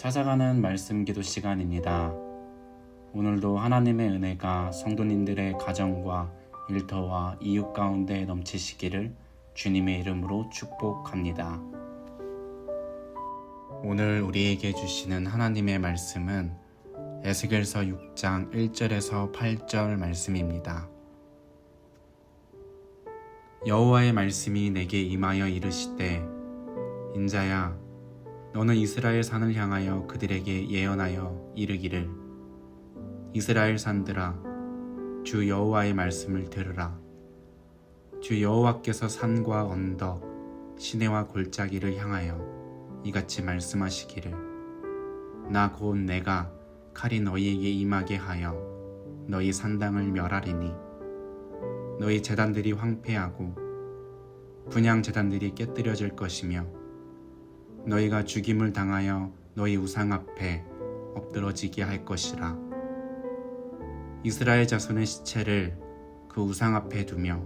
찾아가는 말씀 기도 시간입니다. 오늘도 하나님의 은혜가 성도님들의 가정과 일터와 이웃 가운데 넘치시기를 주님의 이름으로 축복합니다. 오늘 우리에게 주시는 하나님의 말씀은 에스겔서 6장 1절에서 8절 말씀입니다. 여호와의 말씀이 내게 임하여 이르시되 인자야 너는 이스라엘 산을 향하여 그들에게 예언하여 이르기를 이스라엘 산들아 주 여호와의 말씀을 들으라. 주 여호와께서 산과 언덕 시내와 골짜기를 향하여 이같이 말씀하시기를 나 곧 내가 칼이 너희에게 임하게 하여 너희 산당을 멸하리니 너희 제단들이 황폐하고 분향 제단들이 깨뜨려질 것이며 너희가 죽임을 당하여 너희 우상 앞에 엎드러지게 할 것이라. 이스라엘 자손의 시체를 그 우상 앞에 두며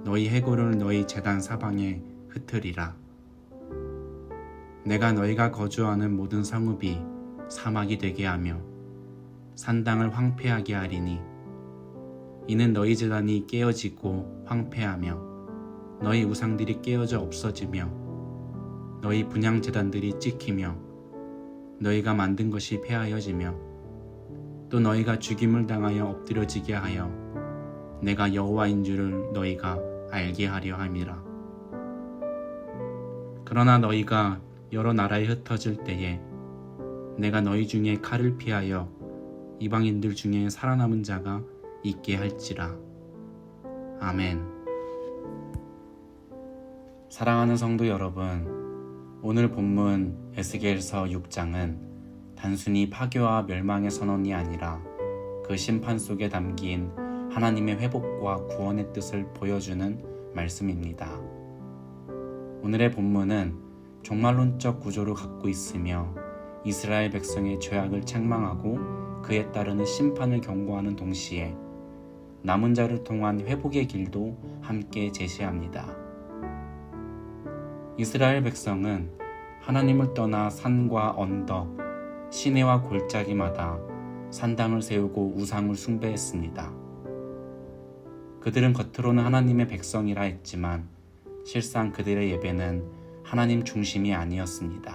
너희 해골을 너희 제단 사방에 흩으리라. 내가 너희가 거주하는 모든 성읍이 사막이 되게 하며 산당을 황폐하게 하리니 이는 너희 제단이 깨어지고 황폐하며 너희 우상들이 깨어져 없어지며 너희 분향 제단들이 찍히며 너희가 만든 것이 폐하여지며 또 너희가 죽임을 당하여 엎드려지게 하여 내가 여호와인 줄을 너희가 알게 하려 함이라. 그러나 너희가 여러 나라에 흩어질 때에 내가 너희 중에 칼을 피하여 이방인들 중에 살아남은 자가 있게 할지라. 아멘. 사랑하는 성도 여러분, 오늘 본문 에스겔서 6장은 단순히 파괴와 멸망의 선언이 아니라 그 심판 속에 담긴 하나님의 회복과 구원의 뜻을 보여주는 말씀입니다. 오늘의 본문은 종말론적 구조를 갖고 있으며 이스라엘 백성의 죄악을 책망하고 그에 따르는 심판을 경고하는 동시에 남은 자를 통한 회복의 길도 함께 제시합니다. 이스라엘 백성은 하나님을 떠나 산과 언덕, 시내와 골짜기마다 산당을 세우고 우상을 숭배했습니다. 그들은 겉으로는 하나님의 백성이라 했지만 실상 그들의 예배는 하나님 중심이 아니었습니다.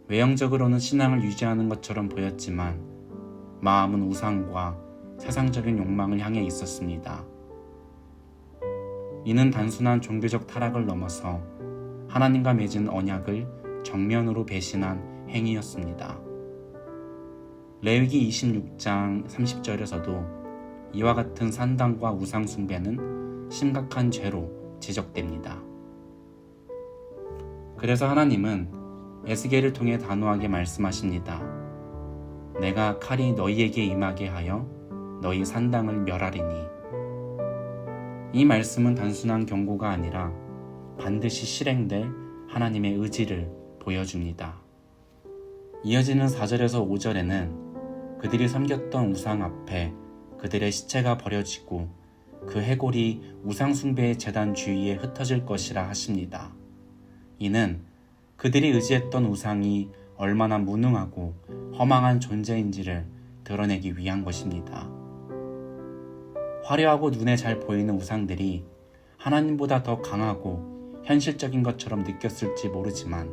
외형적으로는 신앙을 유지하는 것처럼 보였지만 마음은 우상과 세상적인 욕망을 향해 있었습니다. 이는 단순한 종교적 타락을 넘어서 하나님과 맺은 언약을 정면으로 배신한 행위였습니다. 레위기 26장 30절에서도 이와 같은 산당과 우상 숭배는 심각한 죄로 지적됩니다. 그래서 하나님은 에스겔을 통해 단호하게 말씀하십니다. 내가 칼이 너희에게 임하게 하여 너희 산당을 멸하리니. 이 말씀은 단순한 경고가 아니라 반드시 실행될 하나님의 의지를 보여줍니다. 이어지는 4절에서 5절에는 그들이 섬겼던 우상 앞에 그들의 시체가 버려지고 그 해골이 우상 숭배의 제단 주위에 흩어질 것이라 하십니다. 이는 그들이 의지했던 우상이 얼마나 무능하고 허망한 존재인지를 드러내기 위한 것입니다. 화려하고 눈에 잘 보이는 우상들이 하나님보다 더 강하고 현실적인 것처럼 느꼈을지 모르지만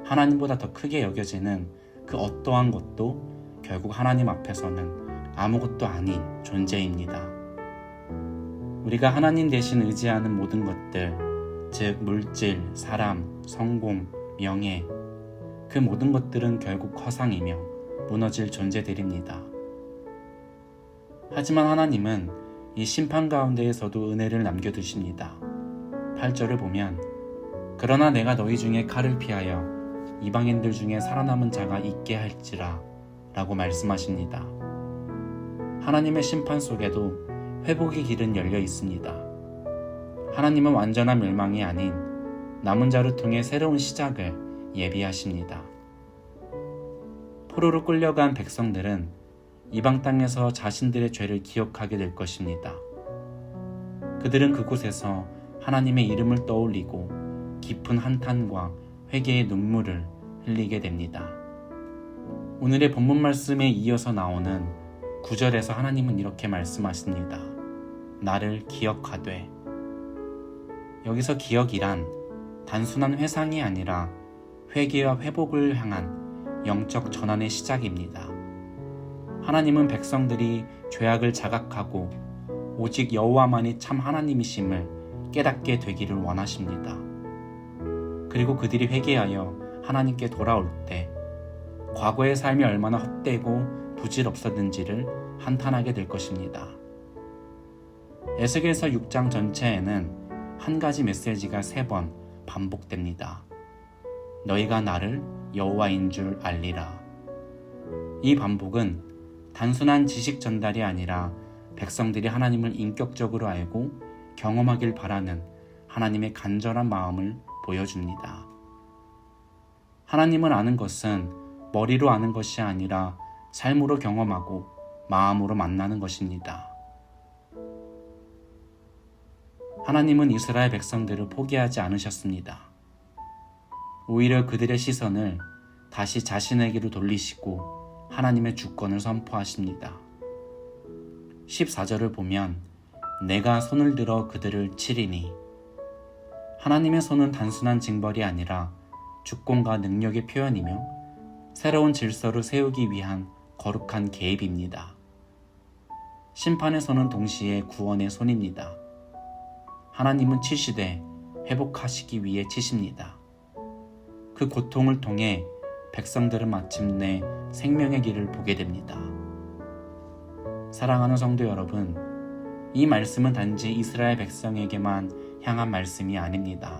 하나님보다 더 크게 여겨지는 그 어떠한 것도 결국 하나님 앞에서는 아무것도 아닌 존재입니다. 우리가 하나님 대신 의지하는 모든 것들, 즉 물질, 사람, 성공, 명예, 그 모든 것들은 결국 허상이며 무너질 존재들입니다. 하지만 하나님은 이 심판 가운데에서도 은혜를 남겨두십니다. 8절을 보면 그러나 내가 너희 중에 칼을 피하여 이방인들 중에 살아남은 자가 있게 할지라 라고 말씀하십니다. 하나님의 심판 속에도 회복의 길은 열려 있습니다. 하나님은 완전한 멸망이 아닌 남은 자를 통해 새로운 시작을 예비하십니다. 포로로 끌려간 백성들은 이방 땅에서 자신들의 죄를 기억하게 될 것입니다. 그들은 그곳에서 하나님의 이름을 떠올리고 깊은 한탄과 회개의 눈물을 흘리게 됩니다. 오늘의 본문 말씀에 이어서 나오는 9절에서 하나님은 이렇게 말씀하십니다. 나를 기억하되. 여기서 기억이란 단순한 회상이 아니라 회개와 회복을 향한 영적 전환의 시작입니다. 하나님은 백성들이 죄악을 자각하고 오직 여호와만이 참 하나님이심을 깨닫게 되기를 원하십니다. 그리고 그들이 회개하여 하나님께 돌아올 때 과거의 삶이 얼마나 헛되고 부질없었는지를 한탄하게 될 것입니다. 에스겔서 6장 전체에는 한 가지 메시지가 3번 반복됩니다. 너희가 나를 여호와인 줄 알리라. 이 반복은 단순한 지식 전달이 아니라 백성들이 하나님을 인격적으로 알고 경험하길 바라는 하나님의 간절한 마음을 보여줍니다. 하나님을 아는 것은 머리로 아는 것이 아니라 삶으로 경험하고 마음으로 만나는 것입니다. 하나님은 이스라엘 백성들을 포기하지 않으셨습니다. 오히려 그들의 시선을 다시 자신에게로 돌리시고 하나님의 주권을 선포하십니다. 14절을 보면 내가 손을 들어 그들을 치리니. 하나님의 손은 단순한 징벌이 아니라 주권과 능력의 표현이며 새로운 질서를 세우기 위한 거룩한 개입입니다. 심판의 손은 동시에 구원의 손입니다. 하나님은 치시되 회복하시기 위해 치십니다. 그 고통을 통해 백성들은 마침내 생명의 길을 보게 됩니다. 사랑하는 성도 여러분, 이 말씀은 단지 이스라엘 백성에게만 향한 말씀이 아닙니다.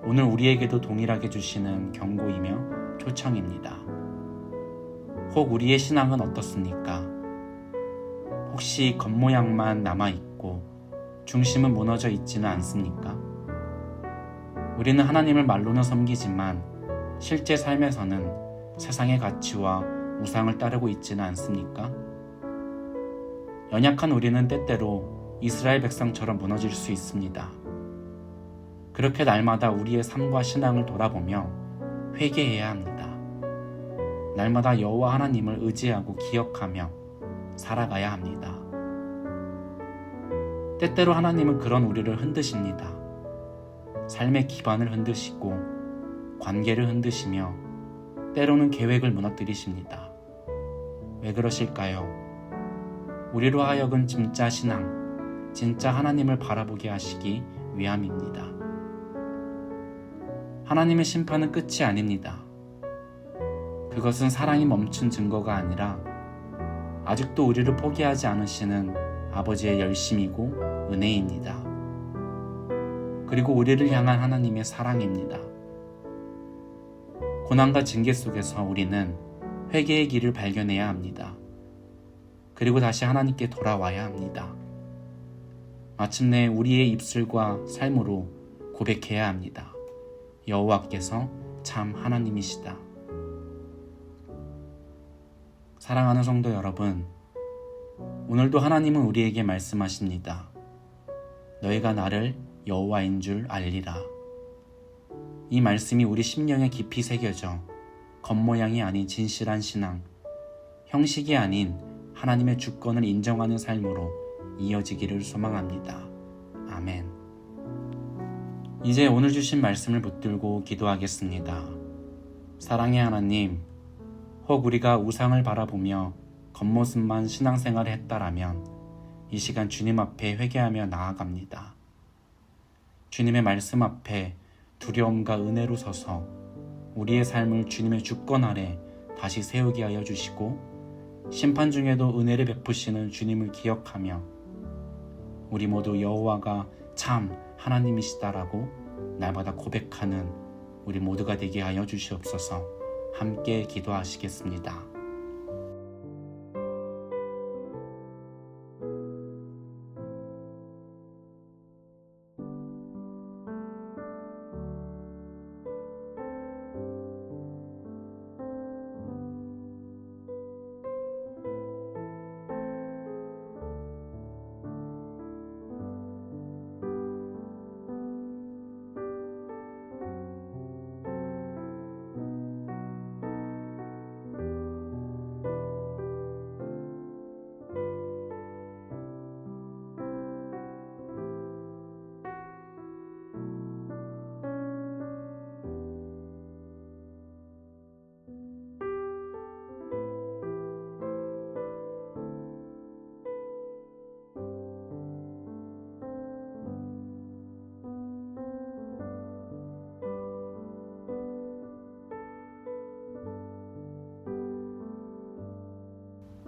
오늘 우리에게도 동일하게 주시는 경고이며 초청입니다. 혹 우리의 신앙은 어떻습니까? 혹시 겉모양만 남아있고 중심은 무너져 있지는 않습니까? 우리는 하나님을 말로는 섬기지만 실제 삶에서는 세상의 가치와 우상을 따르고 있지는 않습니까? 연약한 우리는 때때로 이스라엘 백성처럼 무너질 수 있습니다. 그렇게 날마다 우리의 삶과 신앙을 돌아보며 회개해야 합니다. 날마다 여호와 하나님을 의지하고 기억하며 살아가야 합니다. 때때로 하나님은 그런 우리를 흔드십니다. 삶의 기반을 흔드시고 관계를 흔드시며 때로는 계획을 무너뜨리십니다. 왜 그러실까요? 우리로 하여금 진짜 신앙, 진짜 하나님을 바라보게 하시기 위함입니다. 하나님의 심판은 끝이 아닙니다. 그것은 사랑이 멈춘 증거가 아니라 아직도 우리를 포기하지 않으시는 아버지의 열심이고 은혜입니다. 그리고 우리를 향한 하나님의 사랑입니다. 고난과 징계 속에서 우리는 회개의 길을 발견해야 합니다. 그리고 다시 하나님께 돌아와야 합니다. 마침내 우리의 입술과 삶으로 고백해야 합니다. 여호와께서 참 하나님이시다. 사랑하는 성도 여러분, 오늘도 하나님은 우리에게 말씀하십니다. 너희가 나를 여호와인 줄 알리라. 이 말씀이 우리 심령에 깊이 새겨져 겉모양이 아닌 진실한 신앙, 형식이 아닌 하나님의 주권을 인정하는 삶으로 이어지기를 소망합니다. 아멘. 이제 오늘 주신 말씀을 붙들고 기도하겠습니다. 사랑의 하나님, 혹 우리가 우상을 바라보며 겉모습만 신앙생활을 했다라면 이 시간 주님 앞에 회개하며 나아갑니다. 주님의 말씀 앞에 두려움과 은혜로 서서 우리의 삶을 주님의 주권 아래 다시 세우게 하여 주시고 심판 중에도 은혜를 베푸시는 주님을 기억하며 우리 모두 여호와가 참 하나님이시다라고 날마다 고백하는 우리 모두가 되게 하여 주시옵소서. 함께 기도하시겠습니다.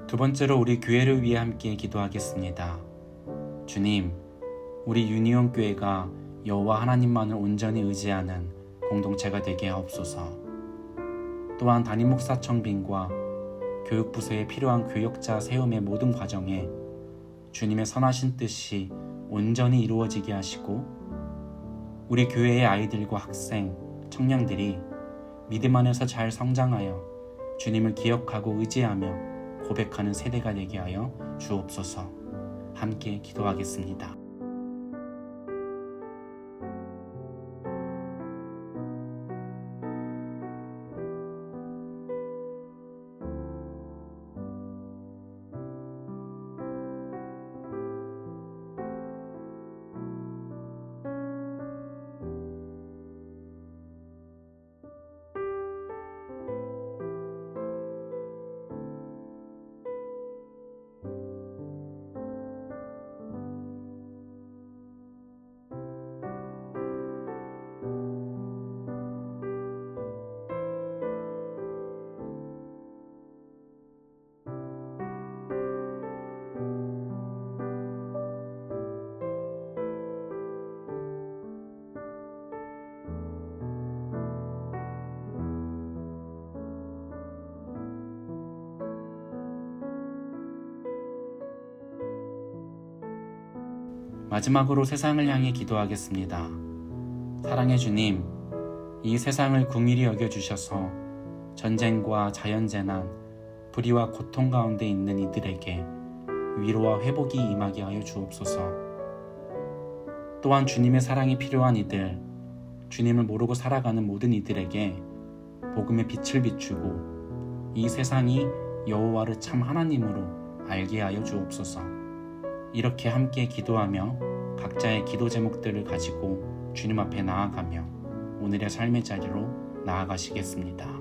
두 번째로 우리 교회를 위해 함께 기도하겠습니다. 주님, 우리 유니온 교회가 여호와 하나님만을 온전히 의지하는 공동체가 되게 하옵소서. 또한 담임 목사 청빙과 교육부서에 필요한 교역자 세움의 모든 과정에 주님의 선하신 뜻이 온전히 이루어지게 하시고 우리 교회의 아이들과 학생, 청년들이 믿음 안에서 잘 성장하여 주님을 기억하고 의지하며 고백하는 세대가 되게 하여 주옵소서. 함께 기도하겠습니다. 마지막으로 세상을 향해 기도하겠습니다. 사랑의 주님, 이 세상을 긍휼히 여겨주셔서 전쟁과 자연재난, 불의와 고통 가운데 있는 이들에게 위로와 회복이 임하게 하여 주옵소서. 또한 주님의 사랑이 필요한 이들, 주님을 모르고 살아가는 모든 이들에게 복음의 빛을 비추고 이 세상이 여호와를 참 하나님으로 알게 하여 주옵소서. 이렇게 함께 기도하며 각자의 기도 제목들을 가지고 주님 앞에 나아가며 오늘의 삶의 자리로 나아가시겠습니다.